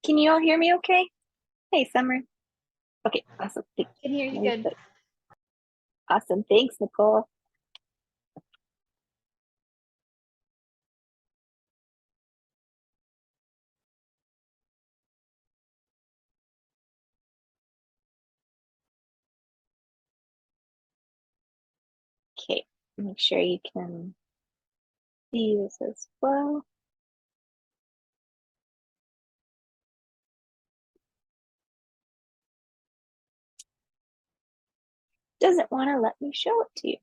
Can you all hear me okay? Hey, Summer. Okay, awesome. Can hear you Let me good. put, awesome. Thanks, Nicole. Okay, make sure you can see this as well. Doesn't want to let me show it to you.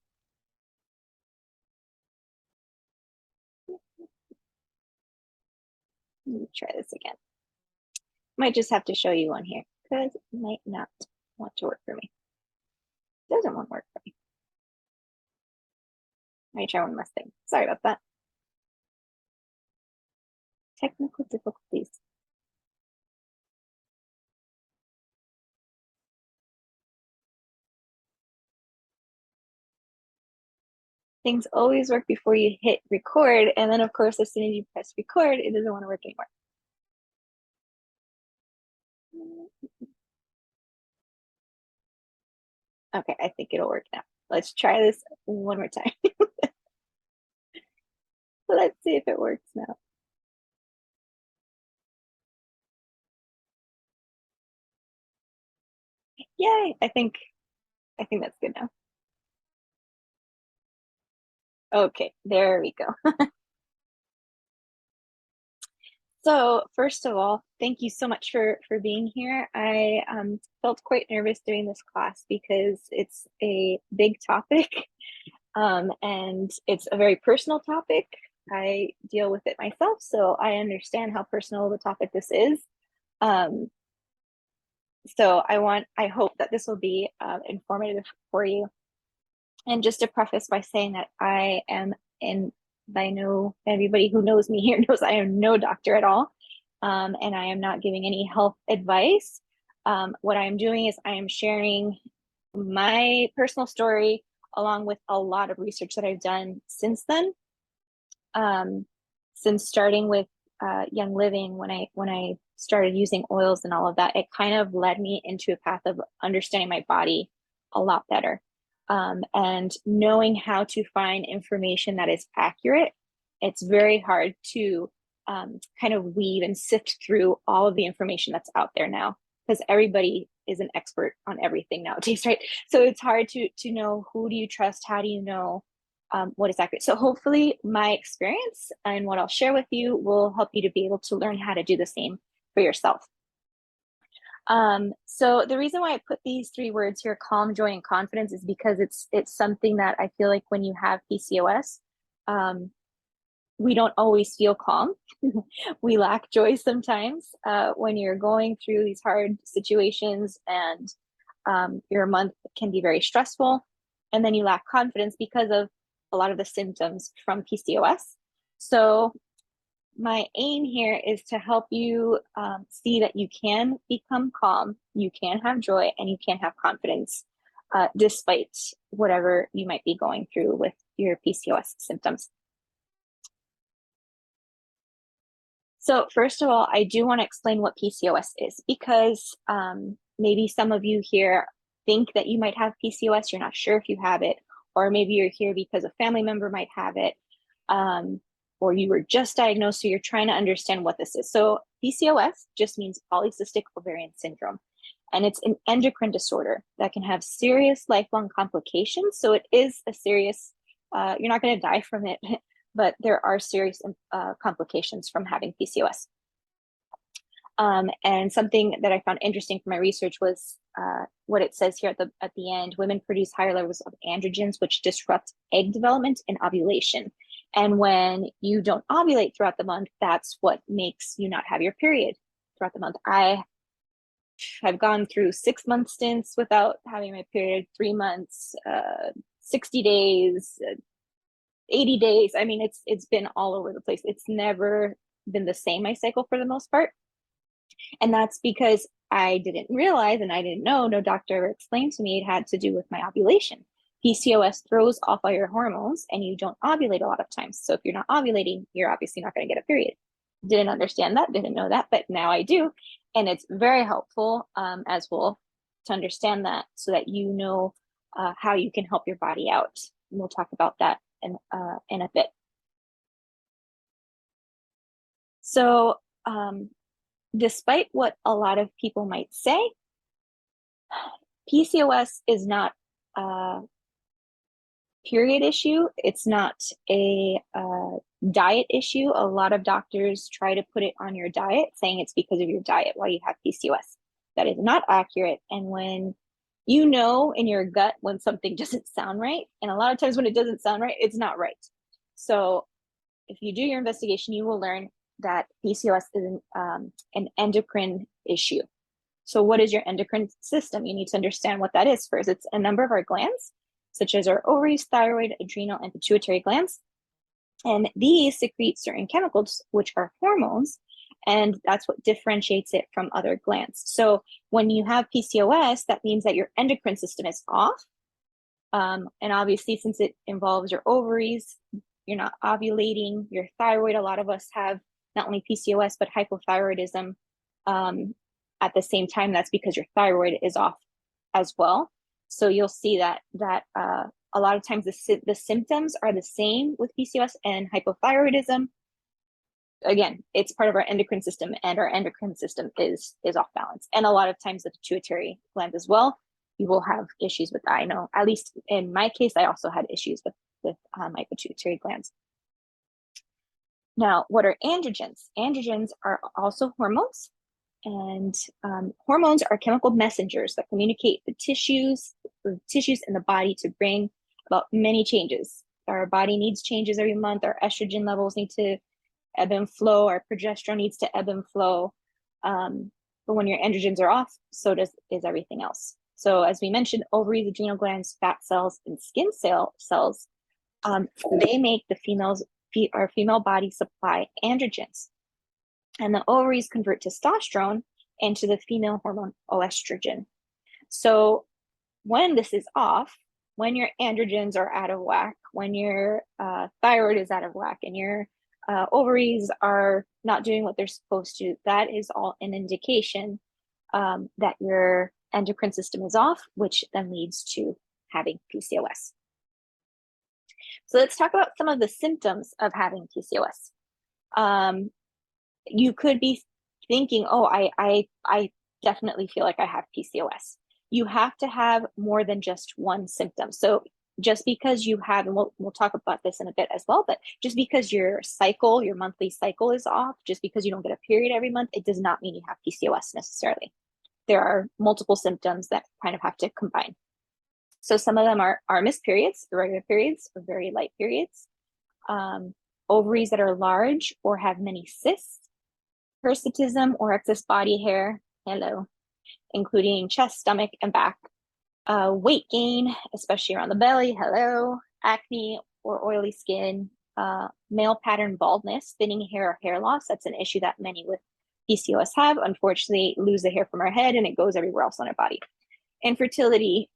Let me try this again. Might just have to show you on here because it might not want to work for me. Doesn't want to work for me. Let me try one last thing. Sorry about that. Technical difficulties. Things always work before you hit record, and then of course, as soon as you press record, it doesn't want to work anymore. Okay, I think it'll work now. Let's try this one more time. Let's see if it works now. Yay, I think that's good now. Okay, there we go. So first of all, thank you so much for being here. I felt quite nervous doing this class because it's a big topic, and it's a very personal topic. I deal with it myself, so I understand how personal the topic this is. Um, so I hope that this will be informative for you. And just to preface by saying that I am in by no everybody who knows me here knows I am no doctor at all. And I am not giving any health advice. What I am doing is I am sharing my personal story along with a lot of research that I've done since then. Since starting with Young Living, when I started using oils and all of that, it kind of led me into a path of understanding my body a lot better, and knowing how to find information that is accurate. It's very hard to kind of weave and sift through all of the information that's out there now because everybody is an expert on everything nowadays, right? So it's hard to know who do you trust, how do you know what is accurate. So hopefully my experience and what I'll share with you will help you to be able to learn how to do the same for yourself. So the reason why I put these three words here, calm, joy, and confidence, is because it's something that I feel like when you have PCOS, we don't always feel calm. We lack joy sometimes when you're going through these hard situations, and your month can be very stressful. And then you lack confidence because of a lot of the symptoms from PCOS. So my aim here is to help you see that you can become calm, you can have joy, and you can have confidence despite whatever you might be going through with your PCOS symptoms. So first of all, I do want to explain what PCOS is because maybe some of you here think that you might have PCOS, you're not sure if you have it, or maybe you're here because a family member might have it, or you were just diagnosed, so you're trying to understand what this is. So PCOS just means polycystic ovarian syndrome, and it's an endocrine disorder that can have serious lifelong complications. So it is a serious, you're not going to die from it, but there are serious complications from having PCOS. And something that I found interesting from my research was what it says here at the end: women produce higher levels of androgens, which disrupt egg development and ovulation. And when you don't ovulate throughout the month, that's what makes you not have your period throughout the month. I've gone through 6 month stints without having my period, 3 months, 60 days, 80 days. I mean, it's been all over the place. It's never been the same, my cycle, for the most part. And that's because I didn't realize, and I didn't know, no doctor ever explained to me, it had to do with my ovulation. PCOS throws off all your hormones and you don't ovulate a lot of times. So if you're not ovulating, you're obviously not going to get a period. Didn't understand that, didn't know that, but now I do. And it's very helpful as well to understand that so that you know how you can help your body out. And we'll talk about that in a bit. So, despite what a lot of people might say, PCOS is not a period issue. It's not a diet issue. A lot of doctors try to put it on your diet, saying it's because of your diet why you have PCOS. That is not accurate. And when you know in your gut when something doesn't sound right, and a lot of times when it doesn't sound right, it's not right. So if you do your investigation, you will learn that PCOS is an endocrine issue. So what is your endocrine system? You need to understand what that is first. It's a number of our glands, such as our ovaries, thyroid, adrenal, and pituitary glands. And these secrete certain chemicals, which are hormones, and that's what differentiates it from other glands. So when you have PCOS, that means that your endocrine system is off. And obviously, since it involves your ovaries, you're not ovulating, your thyroid. A lot of us have not only PCOS, but hypothyroidism at the same time. That's because your thyroid is off as well. So you'll see that a lot of times the symptoms are the same with PCOS and hypothyroidism. Again, it's part of our endocrine system, and our endocrine system is off balance. And a lot of times the pituitary gland as well, you will have issues with that. I know, at least in my case, I also had issues with my pituitary glands. Now, what are androgens? Androgens are also hormones. And hormones are chemical messengers that communicate the tissues in the body to bring about many changes. Our body needs changes every month. Our estrogen levels need to ebb and flow. Our progesterone needs to ebb and flow. But when your androgens are off, so is everything else. So as we mentioned, ovaries, adrenal glands, fat cells, and skin cells, they make our female body supply androgens. And the ovaries convert testosterone into the female hormone estrogen. So when this is off, when your androgens are out of whack, when your thyroid is out of whack, and your ovaries are not doing what they're supposed to, that is all an indication that your endocrine system is off, which then leads to having PCOS. So let's talk about some of the symptoms of having PCOS. You could be thinking, oh, I definitely feel like I have PCOS. You have to have more than just one symptom. So just because you have, and we'll talk about this in a bit as well, but just because your monthly cycle is off, just because you don't get a period every month, it does not mean you have PCOS necessarily. There are multiple symptoms that kind of have to combine. So some of them are missed periods, irregular periods, or very light periods, ovaries that are large or have many cysts, hirsutism or excess body hair, including chest, stomach, and back, weight gain, especially around the belly, acne or oily skin, male pattern baldness, thinning hair or hair loss. That's an issue that many with PCOS have. Unfortunately, lose the hair from our head and it goes everywhere else on our body. Infertility,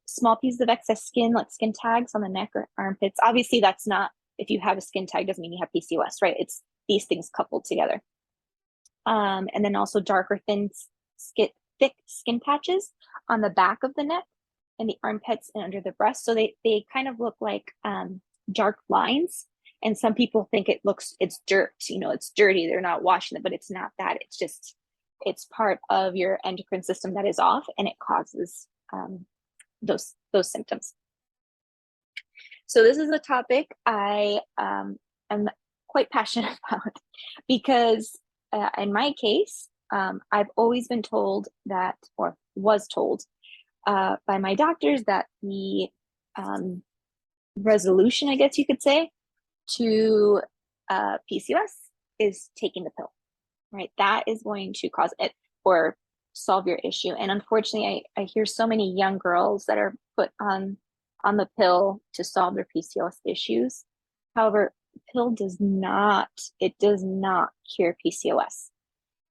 small pieces of excess skin, like skin tags on the neck or armpits. Obviously, that's not, if you have a skin tag, doesn't mean you have PCOS, right? It's these things coupled together. And then also dark or thick skin patches on the back of the neck and the armpits and under the breast. So they kind of look like dark lines. And some people think it's dirt, it's dirty. They're not washing it, but it's not that. It's part of your endocrine system that is off, and it causes those symptoms. So this is a topic I am quite passionate about because in my case, I've always been told that, or was told by my doctors, that the resolution, I guess you could say, to PCOS is taking the pill, right? That is going to cause it or solve your issue. And unfortunately, I hear so many young girls that are put on the pill to solve their PCOS issues. However, the pill does not cure PCOS.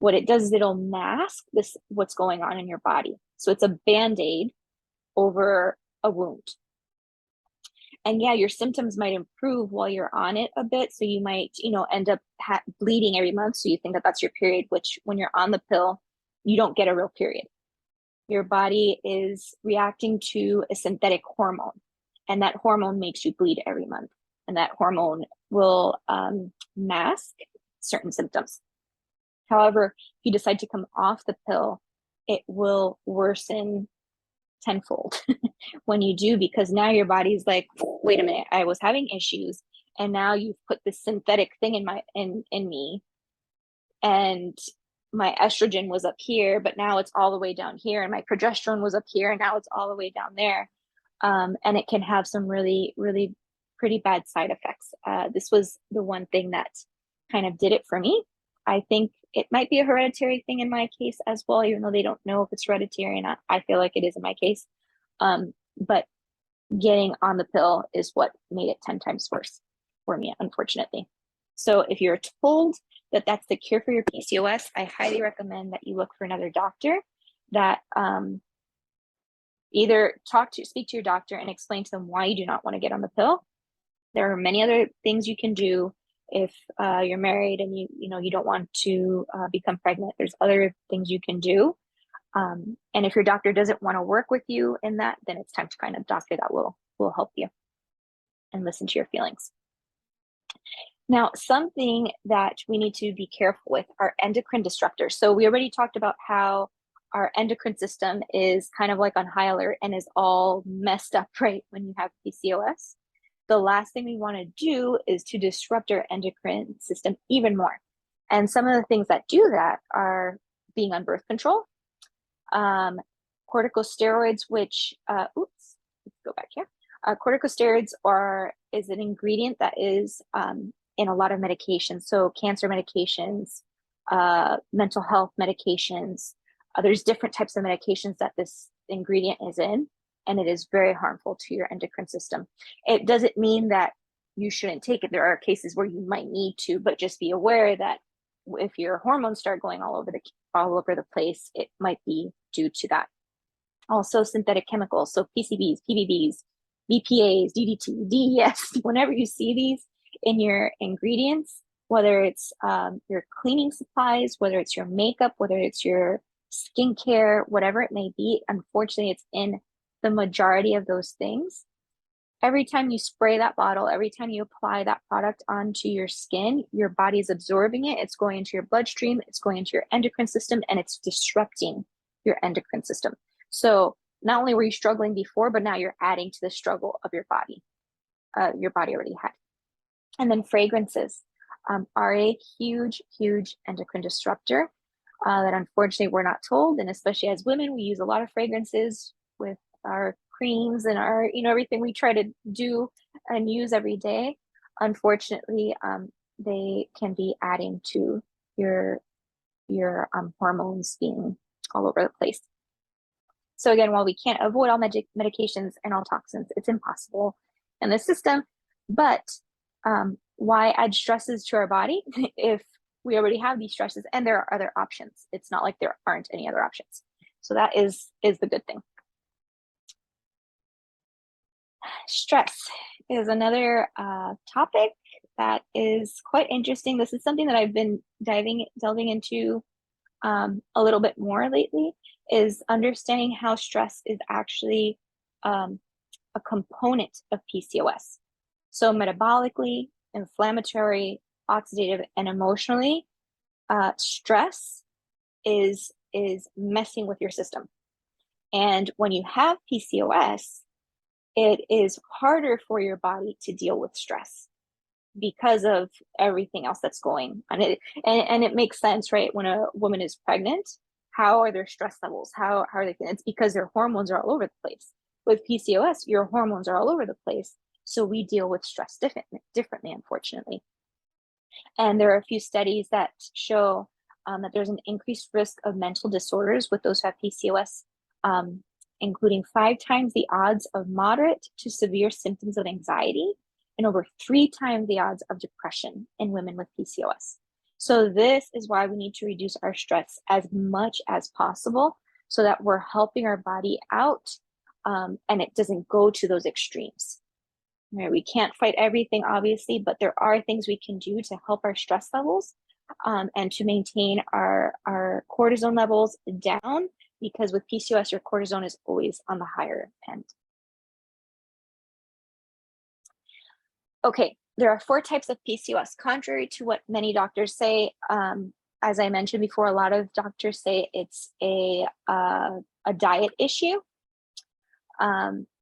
What it does is it'll mask what's going on in your body. So it's a Band-Aid over a wound. And yeah, your symptoms might improve while you're on it a bit. So you might, end up bleeding every month. So you think that that's your period, which when you're on the pill, you don't get a real period. Your body is reacting to a synthetic hormone, and that hormone makes you bleed every month. And that hormone will mask certain symptoms. However, if you decide to come off the pill, it will worsen tenfold when you do, because now your body's like, wait a minute, I was having issues, and now you've put this synthetic thing in me, and my estrogen was up here, but now it's all the way down here, and my progesterone was up here, and now it's all the way down there. And it can have some really, really pretty bad side effects. This was the one thing that kind of did it for me. I think it might be a hereditary thing in my case as well, even though they don't know if it's hereditary or not. I feel like it is in my case. But getting on the pill is what made it 10 times worse for me, unfortunately. So if you're told that that's the cure for your PCOS, I highly recommend that you look for another doctor that either speak to your doctor and explain to them why you do not want to get on the pill. There are many other things you can do if you're married and you don't want to become pregnant. There's other things you can do. And if your doctor doesn't want to work with you in that, then it's time to find a doctor that will help you and listen to your feelings. Now, something that we need to be careful with are endocrine disruptors. So we already talked about how our endocrine system is kind of like on high alert and is all messed up right when you have PCOS. The last thing we want to do is to disrupt our endocrine system even more. And some of the things that do that are being on birth control, corticosteroids, which, let's go back here. Corticosteroids is an ingredient that is in a lot of medications. So cancer medications, mental health medications, there's different types of medications that this ingredient is in, and it is very harmful to your endocrine system. It doesn't mean that you shouldn't take it. There are cases where you might need to, but just be aware that if your hormones start going all over the place, it might be due to that. Also, synthetic chemicals, so PCBs, PBBs, BPAs, DDT, DES. Whenever you see these in your ingredients, whether it's your cleaning supplies, whether it's your makeup, whether it's your skincare, whatever it may be, unfortunately, it's in the majority of those things. Every time you spray that bottle, every time you apply that product onto your skin, your body is absorbing it. It's going into your bloodstream, it's going into your endocrine system, and it's disrupting your endocrine system. So not only were you struggling before, but now you're adding to the struggle of your body. Your body already had. And then fragrances are a huge, huge endocrine disruptor that unfortunately we're not told. And especially as women, we use a lot of fragrances with our creams and our, everything we try to do and use every day. Unfortunately, they can be adding to your hormones being all over the place. So again, while we can't avoid all medications and all toxins, it's impossible in the system. But why add stresses to our body if we already have these stresses and there are other options? It's not like there aren't any other options. So that is the good thing. Stress is another topic that is quite interesting. This is something that I've been delving into a little bit more lately, is understanding how stress is actually a component of PCOS. So metabolically, inflammatory, oxidative, and emotionally, stress is messing with your system. And when you have PCOS, it is harder for your body to deal with stress because of everything else that's going on. And it makes sense, right? When a woman is pregnant, how are their stress levels? How are they? It's because their hormones are all over the place. With PCOS, your hormones are all over the place. So we deal with stress differently, unfortunately. And there are a few studies that show that there's an increased risk of mental disorders with those who have PCOS, including 5 times the odds of moderate to severe symptoms of anxiety and over 3 times the odds of depression in women with PCOS. So this is why we need to reduce our stress as much as possible so that we're helping our body out and it doesn't go to those extremes. Right? We can't fight everything, obviously, but there are things we can do to help our stress levels and to maintain our cortisone levels down, because with PCOS, your cortisone is always on the higher end. Okay, there are 4 types of PCOS. Contrary to what many doctors say, as I mentioned before, a lot of doctors say it's a diet issue.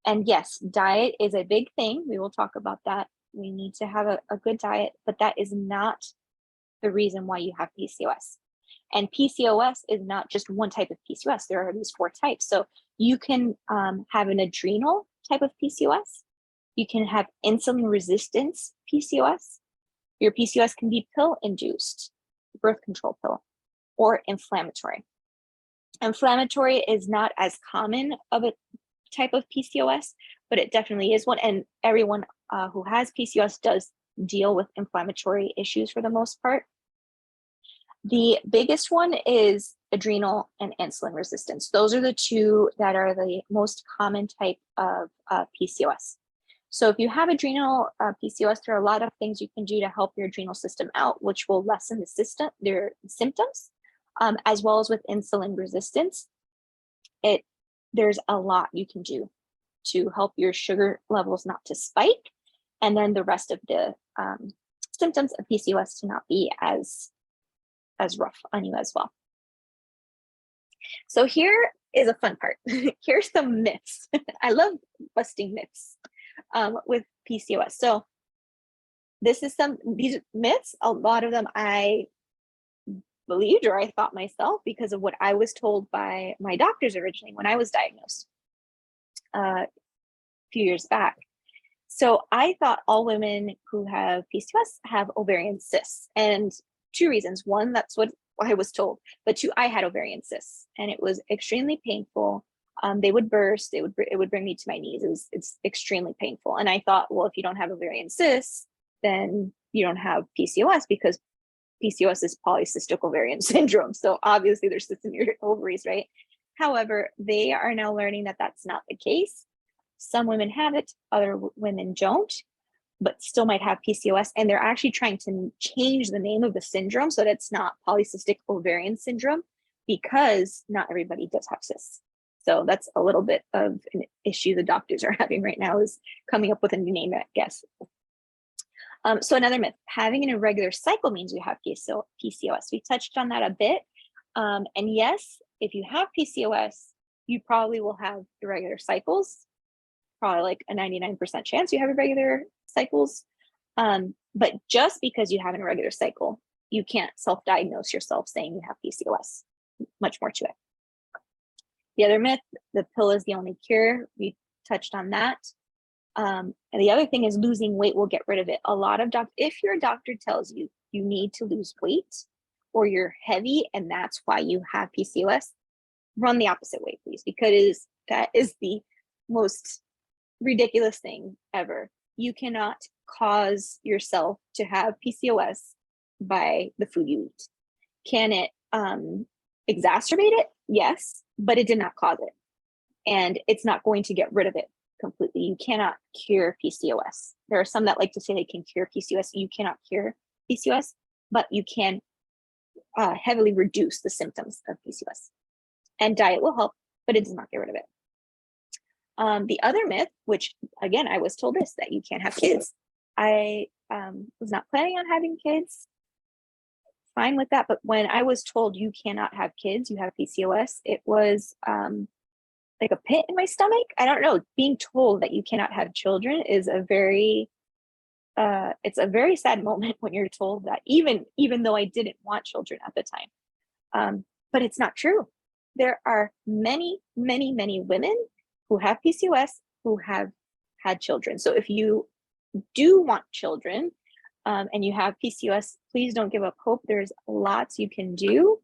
And yes, diet is a big thing. We will talk about that. We need to have a good diet, but that is not the reason why you have PCOS. And PCOS is not just one type of PCOS. There are these 4 types. So you can have an adrenal type of PCOS. You can have insulin resistance PCOS. Your PCOS can be pill induced, birth control pill, or inflammatory. Inflammatory is not as common of a type of PCOS, but it definitely is one. And everyone who has PCOS does deal with inflammatory issues for the most part. The biggest one is adrenal and insulin resistance. Those are the 2 that are the most common type of PCOS. So if you have adrenal PCOS, there are a lot of things you can do to help your adrenal system out, which will lessen their symptoms, as well as with insulin resistance. There's a lot you can do to help your sugar levels not to spike, and then the rest of the symptoms of PCOS to not be as rough on you as well. So here is a fun part. Here's some myths. I love busting myths with PCOS. So these myths, a lot of them I believed, or I thought myself, because of what I was told by my doctors originally when I was diagnosed a few years back. So I thought all women who have PCOS have ovarian cysts, and 2 reasons. One, that's what I was told, but 2, I had ovarian cysts, and it was extremely painful. They would burst. It would bring me to my knees. It's extremely painful. And I thought, well, if you don't have ovarian cysts, then you don't have PCOS, because PCOS is polycystic ovarian syndrome. So obviously there's cysts in your ovaries, right? However, they are now learning that that's not the case. Some women have it, other women don't, but still might have PCOS. And they're actually trying to change the name of the syndrome so that it's not polycystic ovarian syndrome, because not everybody does have cysts. So that's a little bit of an issue the doctors are having right now, is coming up with a new name, I guess. So another myth, having an irregular cycle means you have PCOS. We touched on that a bit. And yes, if you have PCOS, you probably will have irregular cycles, probably like a 99% chance you have irregular cycles. But just because you have an irregular cycle, you can't self-diagnose yourself saying you have PCOS. Much more to it. The other myth, the pill is the only cure. We touched on that. And the other thing is losing weight will get rid of it. A lot of if your doctor tells you you need to lose weight, or you're heavy and that's why you have PCOS, run the opposite way, please, because that is the most ridiculous thing ever. You cannot cause yourself to have PCOS by the food you eat. Can it exacerbate it? Yes, but it did not cause it. And it's not going to get rid of it completely. You cannot cure PCOS. There are some that like to say they can cure PCOS. You cannot cure PCOS, but you can heavily reduce the symptoms of PCOS. And diet will help, but it does not get rid of it. The other myth, which again, I was told this, that you can't have kids. I was not planning on having kids. Fine with that. But when I was told you cannot have kids, you have PCOS, it was like a pit in my stomach. I don't know. Being told that you cannot have children is it's a very sad moment when you're told that, even though I didn't want children at the time. But it's not true. There are many, many, many women who have PCOS who have had children. So if you do want children and you have PCOS, please don't give up hope. There's lots you can do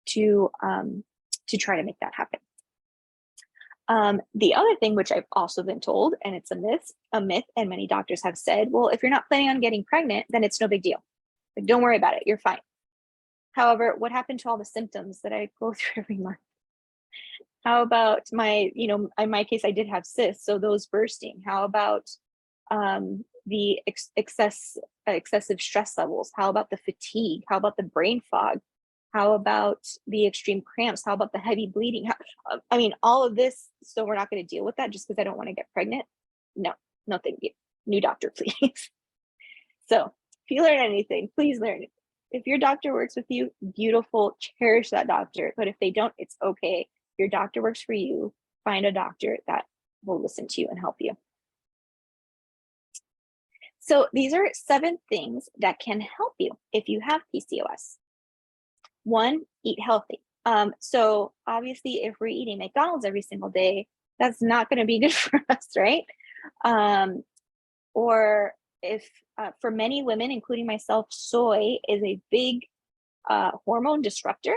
to try to make that happen. The other thing, which I've also been told, and it's a myth, and many doctors have said, well, if you're not planning on getting pregnant, then it's no big deal. Like, don't worry about it. You're fine. However, what happened to all the symptoms that I go through every month? How about in my case, I did have cysts, so those bursting. How about The excessive stress levels? How about the fatigue? How about the brain fog? How about the extreme cramps? How about the heavy bleeding? I mean, all of this. So we're not going to deal with that just because I don't want to get pregnant. No, no, thank you. New doctor, please. So if you learn anything, please learn it. If your doctor works with you, beautiful, cherish that doctor. But if they don't, it's okay. Your doctor works for you. Find a doctor that will listen to you and help you. So these are 7 things that can help you if you have PCOS. 1, eat healthy. So obviously, if we're eating McDonald's every single day, that's not going to be good for us, right? Or if for many women, including myself, soy is a big hormone disruptor.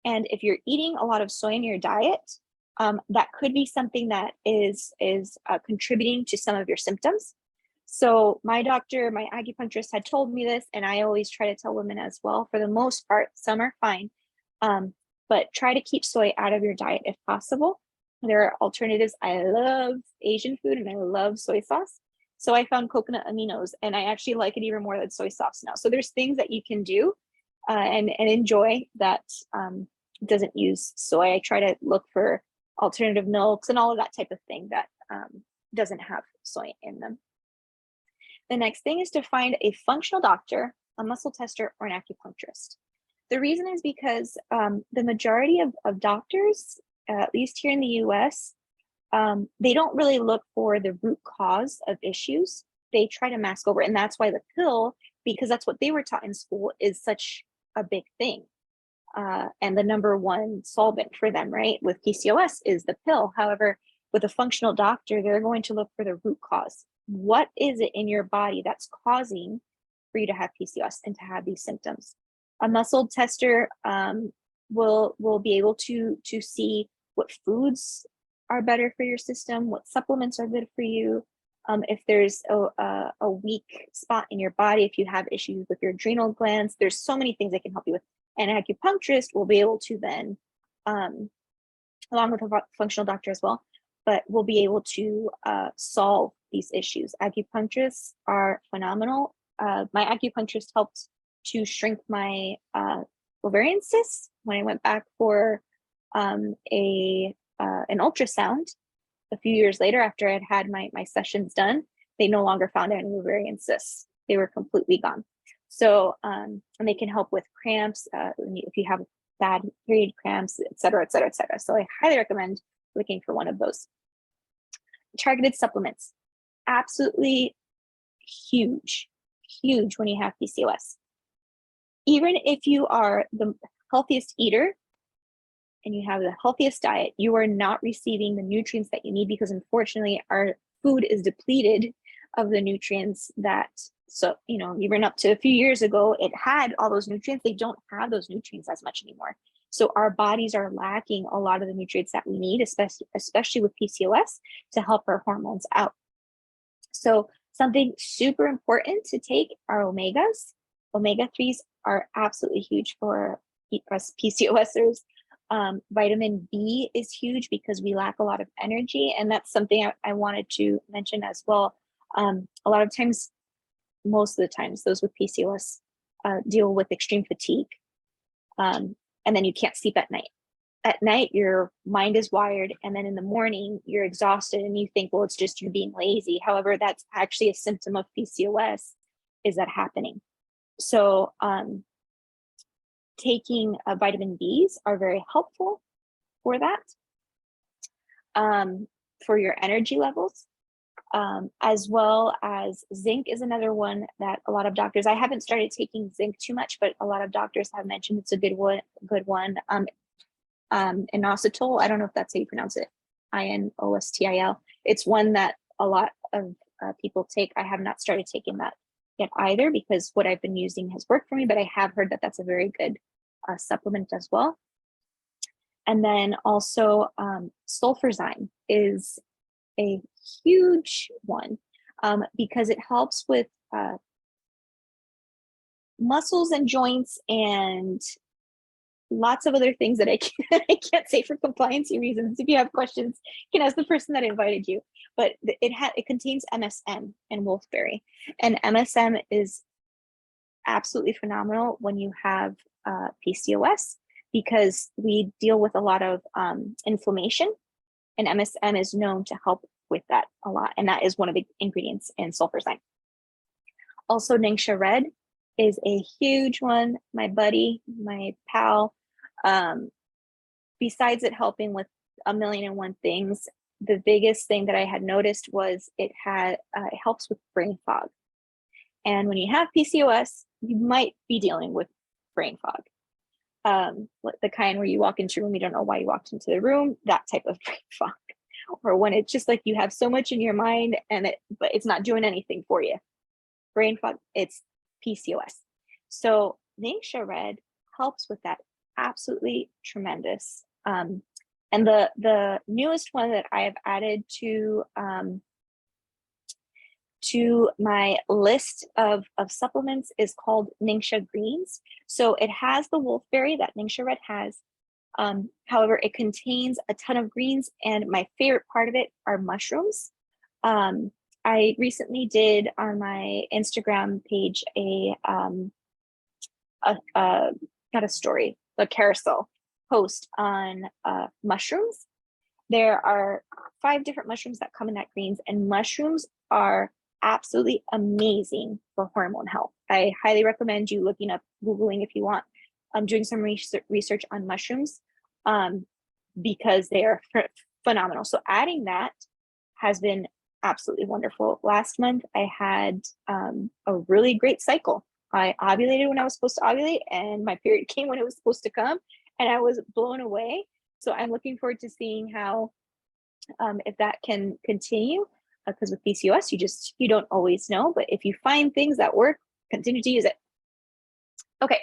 And if you're eating a lot of soy in your diet, that could be something that is contributing to some of your symptoms. So my doctor, my acupuncturist had told me this, and I always try to tell women as well. For the most part, some are fine, but try to keep soy out of your diet if possible. There are alternatives. I love Asian food and I love soy sauce. So I found coconut aminos, and I actually like it even more than soy sauce now. So there's things that you can do and enjoy that doesn't use soy. I try to look for alternative milks and all of that type of thing that doesn't have soy in them. The next thing is to find a functional doctor, a muscle tester, or an acupuncturist. The reason is because the majority of doctors, at least here in the US, they don't really look for the root cause of issues. They try to mask over it. And that's why the pill, because that's what they were taught in school, is such a big thing. And the number one solvent for them, right, with PCOS is the pill. However, with a functional doctor, they're going to look for the root cause. What is it in your body that's causing for you to have PCOS and to have these symptoms? A muscle tester will be able to see what foods are better for your system, what supplements are good for you. If there's a weak spot in your body, if you have issues with your adrenal glands, there's so many things they can help you with. An acupuncturist will be able to then, along with a functional doctor as well, but will be able to solve these issues. Acupuncturists are phenomenal. My acupuncturist helped to shrink my ovarian cysts when I went back for an ultrasound a few years later after I'd had my sessions done. They no longer found any ovarian cysts. They were completely gone. So, and they can help with cramps, if you have bad period cramps, et cetera, et cetera, et cetera. So I highly recommend looking for one of those. Targeted supplements, absolutely huge when you have PCOS. Even if you are the healthiest eater and you have the healthiest diet, you are not receiving the nutrients that you need, because unfortunately our food is depleted of the nutrients that, so, even up to a few years ago, it had all those nutrients. They don't have those nutrients as much anymore. So our bodies are lacking a lot of the nutrients that we need, especially with PCOS, to help our hormones out. So something super important to take are omegas. Omega-3s are absolutely huge for us PCOSers. Vitamin B is huge because we lack a lot of energy. And that's something I wanted to mention as well. A lot of times, most of the times, those with PCOS deal with extreme fatigue. And then you can't sleep at night. At night, your mind is wired. And then in the morning, you're exhausted and you think, well, it's just you being lazy. However, that's actually a symptom of PCOS, is that happening. So taking vitamin Bs are very helpful for that, for your energy levels, as well as zinc is another one that a lot of doctors, I haven't started taking zinc too much, but a lot of doctors have mentioned it's a good one. Inositol, I don't know if that's how you pronounce it, INOSTIL. It's one that a lot of people take. I have not started taking that yet either, because what I've been using has worked for me, but I have heard that that's a very good supplement as well. And then also sulfurzyme is a huge one, because it helps with muscles and joints and lots of other things that I can't say for compliance reasons. If you have questions, you can ask the person that invited you. but it contains MSM and wolfberry, and MSM is absolutely phenomenal when you have PCOS, because we deal with a lot of inflammation, and MSM is known to help with that a lot, and that is one of the ingredients in sulfurzyme. Also, Ningxia Red is a huge one. My buddy, my pal, besides it helping with a million and one things, the biggest thing that I had noticed was it helps with brain fog. And when you have PCOS, you might be dealing with brain fog. The kind where you walk into a room, you don't know why you walked into the room, that type of brain fog. Or when it's just like you have so much in your mind but it's not doing anything for you. Brain fog, it's PCOS. So Ningxia Red helps with that. Absolutely tremendous. And the newest one that I have added to my list of supplements is called Ningxia Greens. So it has the wolfberry that Ningxia Red has. However, it contains a ton of greens, and my favorite part of it are mushrooms. I recently did on my Instagram page not a story, a carousel post on mushrooms. There are 5 different mushrooms that come in that greens, and mushrooms are absolutely amazing for hormone health. I highly recommend you Googling if you want. I'm doing some research on mushrooms because they are phenomenal. So adding that has been absolutely wonderful. Last month, I had a really great cycle. I ovulated when I was supposed to ovulate, and my period came when it was supposed to come, and I was blown away. So I'm looking forward to seeing how, if that can continue, because with PCOS, you don't always know, but if you find things that work, continue to use it. Okay,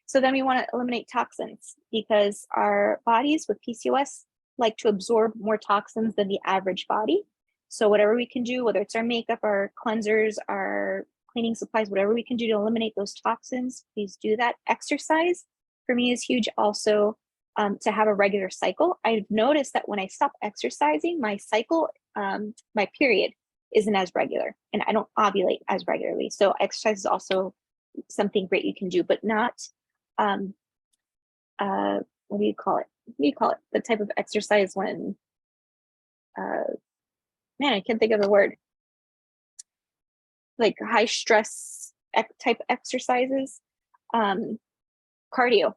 so then we want to eliminate toxins, because our bodies with PCOS like to absorb more toxins than the average body. So whatever we can do, whether it's our makeup, our cleansers, our cleaning supplies, whatever we can do to eliminate those toxins, please do that. Exercise for me is huge. Also, to have a regular cycle. I've noticed that when I stop exercising, my cycle, my period isn't as regular, and I don't ovulate as regularly. So exercise is also something great you can do, but not, what do you call it? What do you call it? The type of exercise when, man, I can't think of the word. Like high stress type exercises, cardio.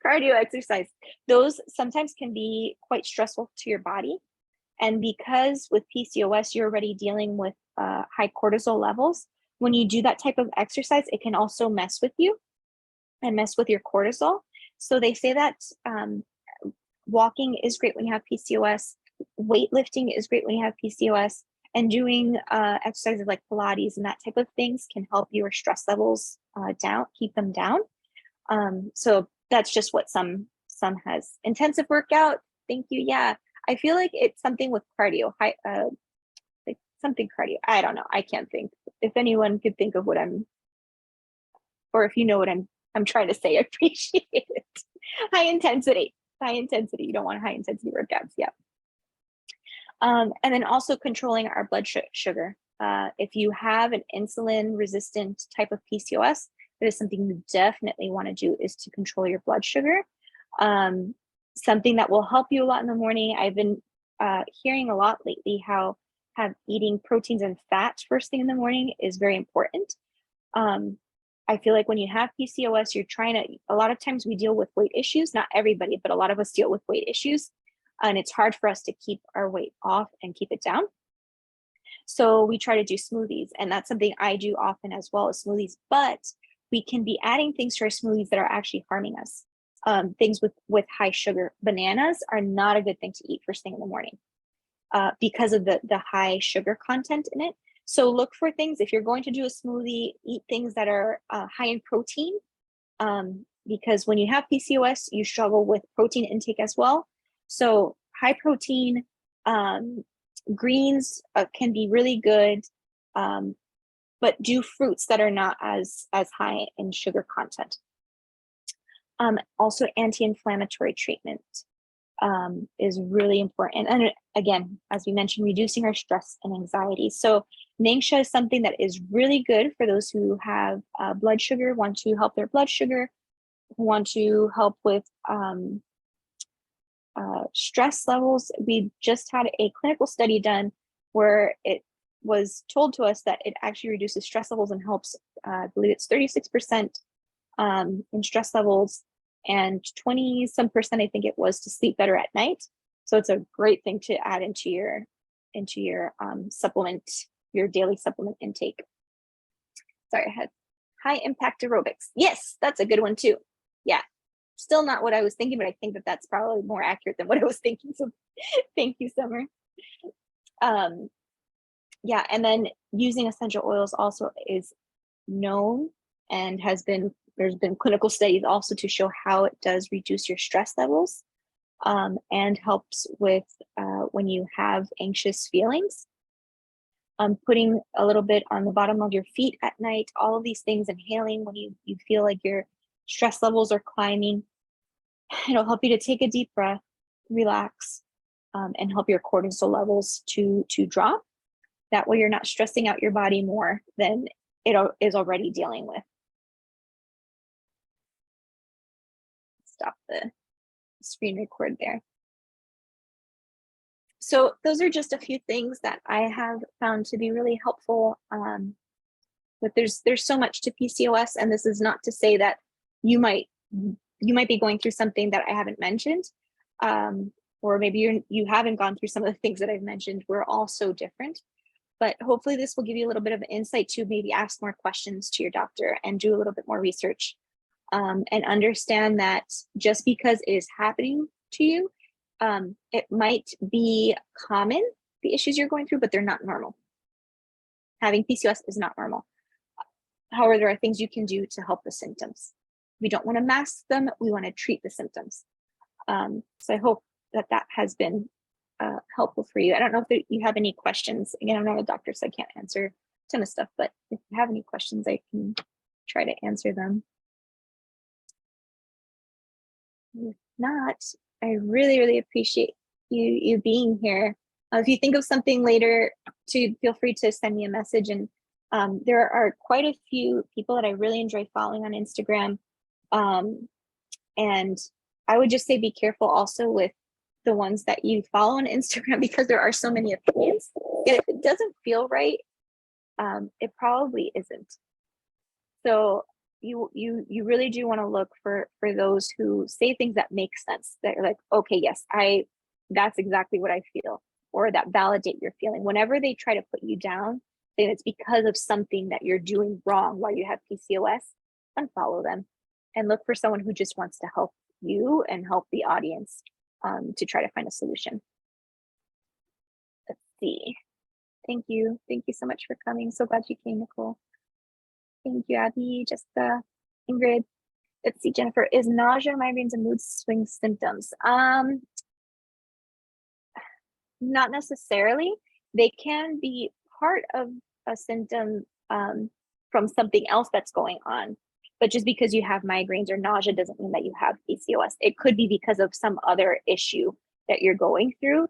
Cardio exercise. Those sometimes can be quite stressful to your body. And because with PCOS, you're already dealing with high cortisol levels, when you do that type of exercise, it can also mess with you and mess with your cortisol. So they say that walking is great when you have PCOS, weightlifting is great when you have PCOS, and doing exercises like Pilates and that type of things can help your stress levels down, keep them down. So that's just what some has. Intensive workout, thank you. Yeah, I feel like it's something with cardio, like something cardio. I don't know. I can't think. If anyone could think of what or if you know what I'm trying to say, I appreciate it. High intensity. You don't want high intensity workouts. Yeah. And then also controlling our blood sugar. If you have an insulin resistant type of PCOS, that is something you definitely want to do, is to control your blood sugar. Something that will help you a lot in the morning. I've been hearing a lot lately how eating proteins and fats first thing in the morning is very important. I feel like when you have PCOS, a lot of times we deal with weight issues, not everybody, but a lot of us deal with weight issues. And it's hard for us to keep our weight off and keep it down. So we try to do smoothies, and that's something I do often as well, as smoothies, but we can be adding things to our smoothies that are actually harming us. Things with high sugar. Bananas are not a good thing to eat first thing in the morning because of the high sugar content in it. So look for things, if you're going to do a smoothie, eat things that are high in protein, because when you have PCOS, you struggle with protein intake as well. So high protein greens can be really good, but do fruits that are not as high in sugar content. Also anti-inflammatory treatment. is really important. And again, as we mentioned, reducing our stress and anxiety. So NANGSHA is something that is really good for those who have blood sugar, want to help their blood sugar, who want to help with stress levels. We just had a clinical study done where it was told to us that it actually reduces stress levels and helps, I believe it's 36% in stress levels and 20 some percent, I think it was, to sleep better at night. So it's a great thing to add into your supplement, your daily supplement intake. Sorry, I had high impact aerobics. Yes, that's a good one too. Yeah, still not what I was thinking, but I think that that's probably more accurate than what I was thinking. So thank you, Summer. Yeah, and then using essential oils also is known and there's been clinical studies also to show how it does reduce your stress levels and helps with when you have anxious feelings. Putting a little bit on the bottom of your feet at night, all of these things, inhaling when you feel like your stress levels are climbing. It'll help you to take a deep breath, relax, and help your cortisol levels to drop. That way you're not stressing out your body more than it is already dealing with. Stop the screen record there. So those are just a few things that I have found to be really helpful. But there's so much to PCOS, and this is not to say that you might be going through something that I haven't mentioned, or maybe you haven't gone through some of the things that I've mentioned. We're all so different, but hopefully this will give you a little bit of insight to maybe ask more questions to your doctor and do a little bit more research, and understand that just because it is happening to you, it might be common, the issues you're going through, but they're not normal. Having PCOS is not normal. However, there are things you can do to help the symptoms. We don't want to mask them. We want to treat the symptoms. So I hope that has been helpful for you. I don't know if you have any questions. Again, I'm not a doctor, so I can't answer a ton of stuff, but if you have any questions, I can try to answer them. If not, I really, really appreciate you being here. If you think of something later, feel free to send me a message. And there are quite a few people that I really enjoy following on Instagram. And I would just say be careful also with the ones that you follow on Instagram, because there are so many opinions. And if it doesn't feel right, it probably isn't. So you really do want to look for those who say things that make sense, that are like, okay, yes, that's exactly what I feel, or that validate your feeling. Whenever they try to put you down, saying it's because of something that you're doing wrong while you have PCOS, unfollow them and look for someone who just wants to help you and help the audience to try to find a solution. Let's see. Thank you. Thank you so much for coming. So glad you came, Nicole. Thank you, Abby, Jessica, Ingrid. Let's see, Jennifer, is nausea, migraines, and mood swing symptoms? Not necessarily. They can be part of a symptom from something else that's going on. But just because you have migraines or nausea doesn't mean that you have PCOS. It could be because of some other issue that you're going through.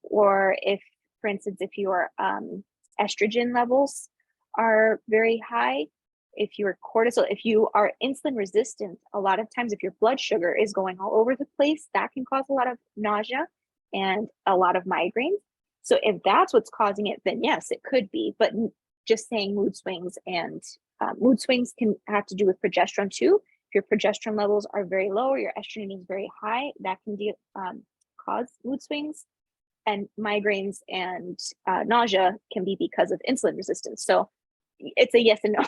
Or if, for instance, if your estrogen levels are very high, if your cortisol, if you are insulin resistant, a lot of times if your blood sugar is going all over the place, that can cause a lot of nausea and a lot of migraines. So if that's what's causing it, then yes, it could be. But just saying mood swings, and mood swings can have to do with progesterone too. If your progesterone levels are very low or your estrogen is very high, that can cause mood swings. And migraines and nausea can be because of insulin resistance. So it's a yes and no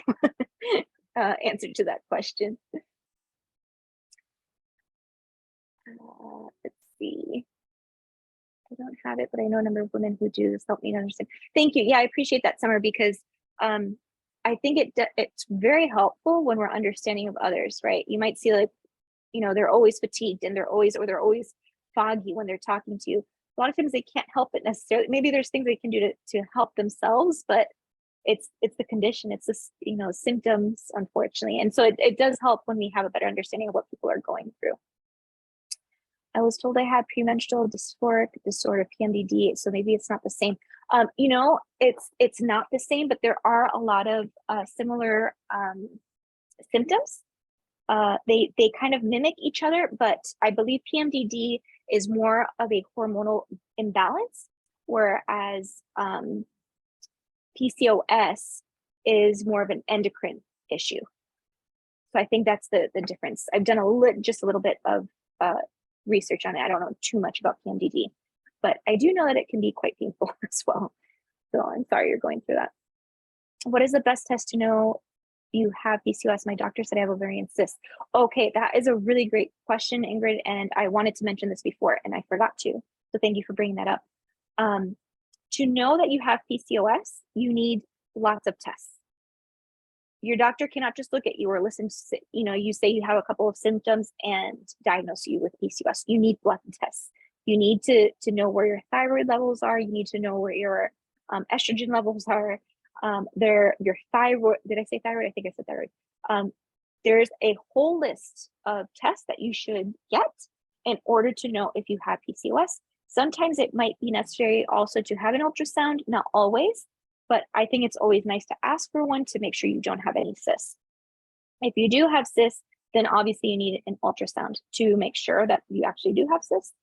answer to that question. Let's see. I don't have it, but I know a number of women who do. This help me to understand. Thank you. Yeah, I appreciate that, Summer, because I think it's very helpful when we're understanding of others, right? You might see like, they're always fatigued and they're always foggy when they're talking to you. A lot of times they can't help it necessarily. Maybe there's things they can do to help themselves, but it's the condition, it's this, symptoms, unfortunately. And so it does help when we have a better understanding of what people are going through. I was told I had premenstrual dysphoric disorder, PMDD, so maybe it's not the same. You know, it's not the same, but there are a lot of similar symptoms. They kind of mimic each other, but I believe PMDD is more of a hormonal imbalance, whereas PCOS is more of an endocrine issue. So I think that's the difference. I've done just a little bit of research on it. I don't know too much about PMDD, but I do know that it can be quite painful as well. So I'm sorry you're going through that. What is the best test to know you have PCOS? My doctor said I have ovarian cysts. Okay, that is a really great question, Ingrid, and I wanted to mention this before and I forgot to. So thank you for bringing that up. To know that you have PCOS, you need lots of tests. Your doctor cannot just look at you or listen to, you say you have a couple of symptoms and diagnose you with PCOS. You need blood tests. You need to know where your thyroid levels are. You need to know where your estrogen levels are. Your thyroid, did I say thyroid? I think I said thyroid. There's a whole list of tests that you should get in order to know if you have PCOS. Sometimes it might be necessary also to have an ultrasound, not always, but I think it's always nice to ask for one to make sure you don't have any cysts. If you do have cysts, then obviously you need an ultrasound to make sure that you actually do have cysts.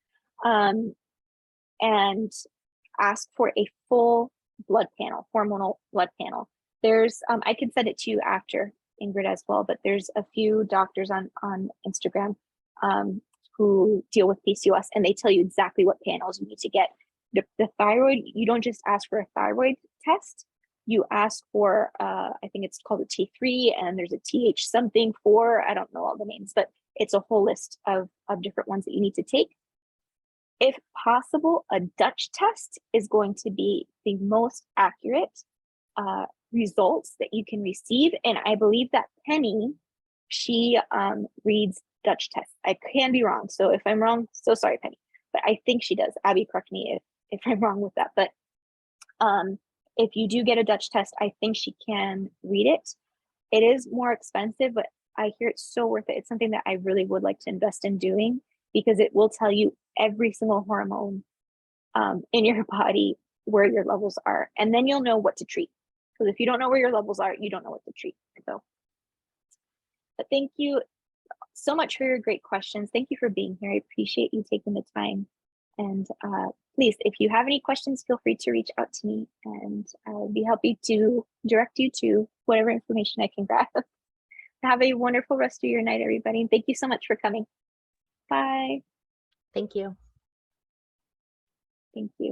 And ask for a full blood panel, hormonal blood panel. There's, I can send it to you after, Ingrid, as well, but there's a few doctors on Instagram who deal with PCOS, and they tell you exactly what panels you need to get. The thyroid, you don't just ask for a thyroid test. You ask for, I think it's called a T3, and there's a TH something 4. I don't know all the names, but it's a whole list of different ones that you need to take. If possible, a Dutch test is going to be the most accurate results that you can receive. And I believe that Penny, she reads Dutch tests. I can be wrong. So if I'm wrong, so sorry, Penny. But I think she does. Abby, correct me if I'm wrong with that. But if you do get a Dutch test, I think she can read it. It is more expensive, but I hear it's so worth it. It's something that I really would like to invest in doing, because it will tell you every single hormone in your body, where your levels are. And then you'll know what to treat. Because if you don't know where your levels are, you don't know what to treat. So, but thank you so much for your great questions. Thank you for being here. I appreciate you taking the time. And please, if you have any questions, feel free to reach out to me, and I'll be happy to direct you to whatever information I can grab. Have a wonderful rest of your night, everybody. And thank you so much for coming. Bye. Thank you. Thank you.